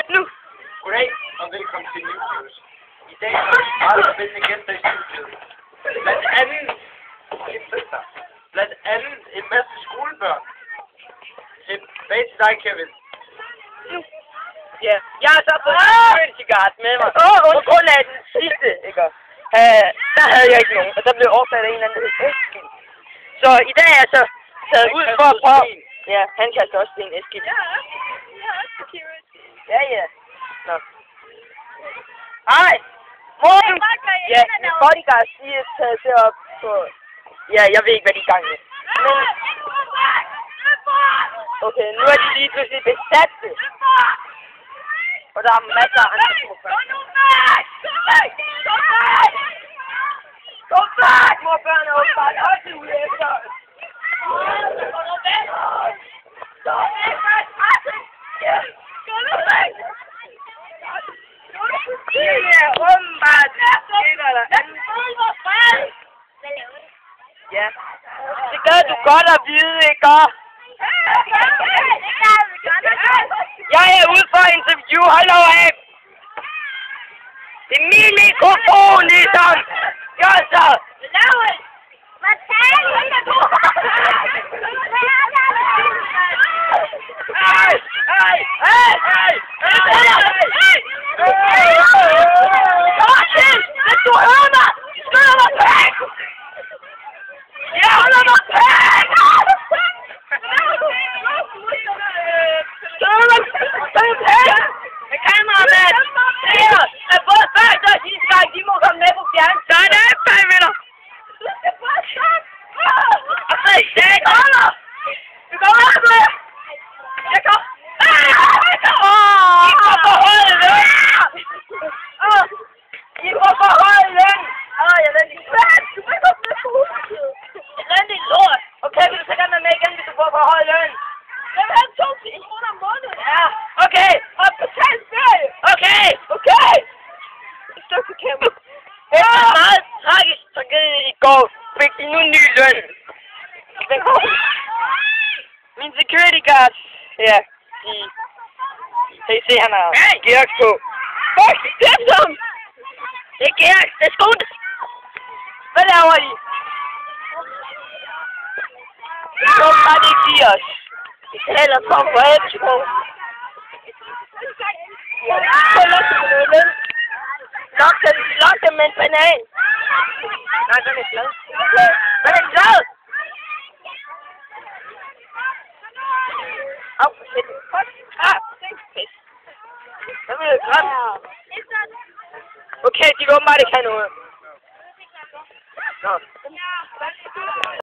Nu! Goddag, og velkommen til Newsnews. I dag har vi meget spændende gæster i studiet. Blandt andet en masse skolebørn. Tilbage til dig, Kevin. Ja, jeg har så fået en cigaret med mig. På grund af den sidste, ikke? Der havde jeg ikke nogen, og der blev overfaldet af en eller anden, der hed Eskild. Så i dag er jeg så taget ud for at prøve. Ja, han kaldte også en Eskild. Jeg har også security. Ja. Nå. Hej! Morgen! Ja, min bodyguard siger, at tage det op på... Ja, jeg ved ikke, hvad de er i gang med. Men... Okay, nu er de lige pludselig besatte. Og der er masser af andre småbørn. Gå væk! Småbørn er åbenbart også ude efter. Det er åbenbart et eller andet. Ja, det gør du godt at vide, ikke? Jeg er ude for at interview, hold nu af! Det er min mikrofon, ligesom! Gør så! Hvad taler du? Hvis du hører mig, skyder mig pæk! Jeg holder mig pæk! Med kameramand! Her er både først og sidste gang, de må komme med på fjern. Så er det af, bagvinder! Og så i dag, holder! Du kommer op med! Jeg kommer! I får forholdet løn! I får forholdet løn! Jeg lader din fat! Du kan komme med på huset! Jeg lader din lort! Okay, vil du så gerne være med igen, hvis du får forholdet løn? Jeg vil have 2.000 kroner om måneden. Ja, okay! Og betalt ferie. Okay! Stop på kamera. Efter en meget tragisk tragedie i går, fik de nu ny løn. Min security guards, ja, de... Kan I se, han har Georgs på. Fuck, det er som! Det er Georgs, det er skoen! Hvad laver I? Det er bare det ikke os. Vi kan ellers komme på efterskole. Lok dem med en banan. Nej, den er glad. Den er glad! Au, shit. Pis. Den er grøn. Okay, de vil åbenbart ikke have noget. Nå.